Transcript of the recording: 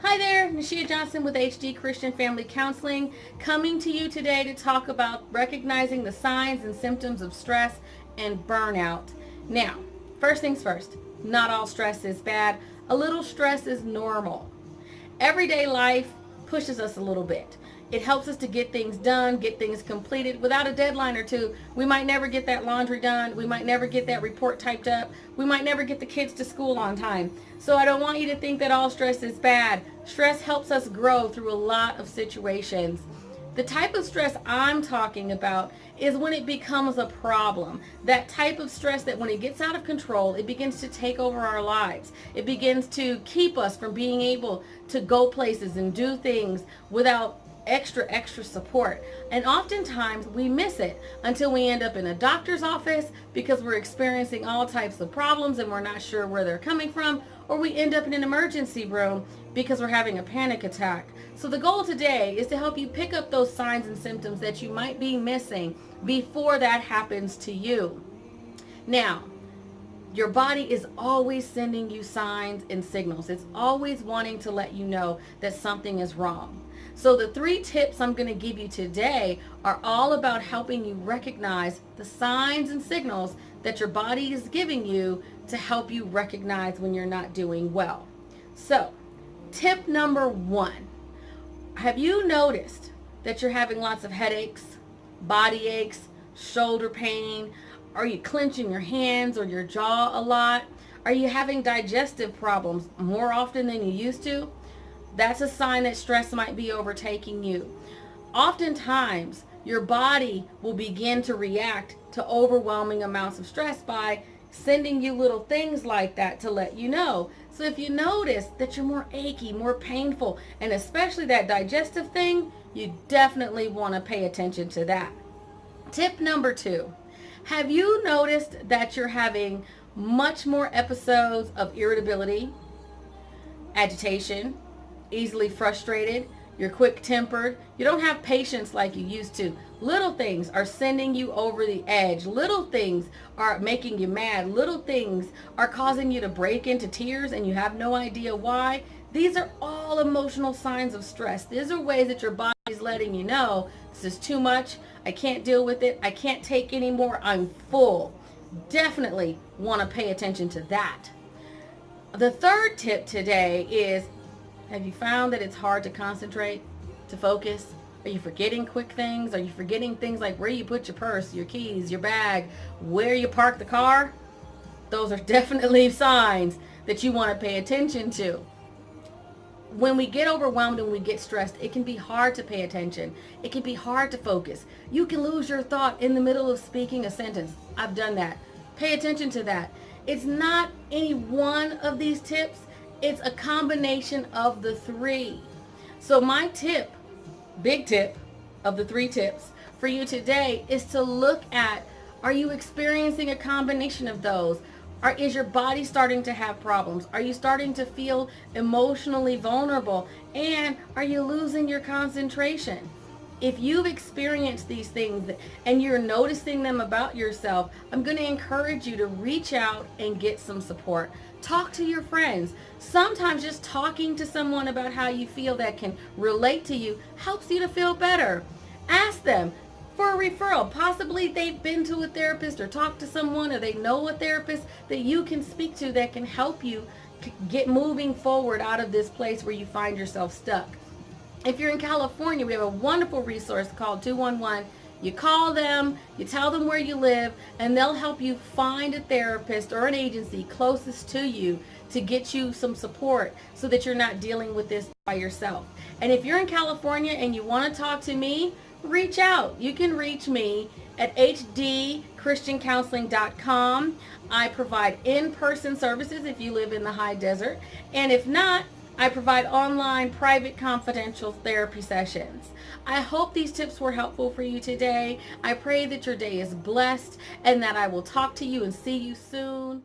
Hi there, Nashia Johnson with HD Christian Family Counseling, coming to you today to talk about recognizing the signs and symptoms of stress and burnout. Now, first things first, not all stress is bad. A little stress is normal. Everyday life pushes us a little bit. It helps us to get things done, get things completed. Without a deadline or two, we might never get that laundry done. We might never get that report typed up. We might never get the kids to school on time. So I don't want you to think that all stress is bad. Stress helps us grow through a lot of situations. The type of stress I'm talking about is when it becomes a problem. That type of stress that when it gets out of control, it begins to take over our lives. It begins to keep us from being able to go places and do things without extra support. And oftentimes we miss it until we end up in a doctor's office because we're experiencing all types of problems and we're not sure where they're coming from, or we end up in an emergency room because we're having a panic attack. So the goal today is to help you pick up those signs and symptoms that you might be missing before that happens to you. Now, your body is always sending you signs and signals. It's always wanting to let you know that something is wrong. So the 3 tips I'm going to give you today are all about helping you recognize the signs and signals that your body is giving you to help you recognize when you're not doing well. So, tip number 1. Have you noticed that you're having lots of headaches, body aches, shoulder pain? Are you clenching your hands or your jaw a lot? Are you having digestive problems more often than you used to? That's a sign that stress might be overtaking you. Oftentimes, your body will begin to react to overwhelming amounts of stress by sending you little things like that to let you know. So if you notice that you're more achy, more painful, and especially that digestive thing, you definitely want to pay attention to that. Tip number 2. Have you noticed that you're having much more episodes of irritability, agitation, easily frustrated, you're quick-tempered, you don't have patience like you used to? Little things are sending you over the edge. Little things are making you mad. Little things are causing you to break into tears and you have no idea why. These are all emotional signs of stress. These are ways that your body is letting you know, this is too much, I can't deal with it, I can't take anymore, I'm full. Definitely want to pay attention to that. The 3rd tip today is, have you found that it's hard to concentrate, to focus? Are you forgetting quick things? Are you forgetting things like where you put your purse, your keys, your bag, where you park the car? Those are definitely signs that you want to pay attention to. When we get overwhelmed and we get stressed, it can be hard to pay attention. It can be hard to focus. You can lose your thought in the middle of speaking a sentence. I've done that. Pay attention to that. It's not any one of these tips. It's a combination of the 3. So my tip, big tip of the 3 tips for you today is to look at, are you experiencing a combination of those? Is your body starting to have problems? Are you starting to feel emotionally vulnerable? And are you losing your concentration? If you've experienced these things and you're noticing them about yourself, I'm going to encourage you to reach out and get some support. Talk to your friends. Sometimes just talking to someone about how you feel that can relate to you helps you to feel better. Ask them for a referral. Possibly they've been to a therapist or talked to someone, or they know a therapist that you can speak to that can help you get moving forward out of this place where you find yourself stuck. If you're in California, we have a wonderful resource called 211. You call them, you tell them where you live, and they'll help you find a therapist or an agency closest to you to get you some support so that you're not dealing with this by yourself. And if you're in California and you want to talk to me, reach out. You can reach me at hdchristiancounseling.com. I provide in-person services if you live in the high desert. And if not, I provide online, private, confidential therapy sessions. I hope these tips were helpful for you today. I pray that your day is blessed and that I will talk to you and see you soon.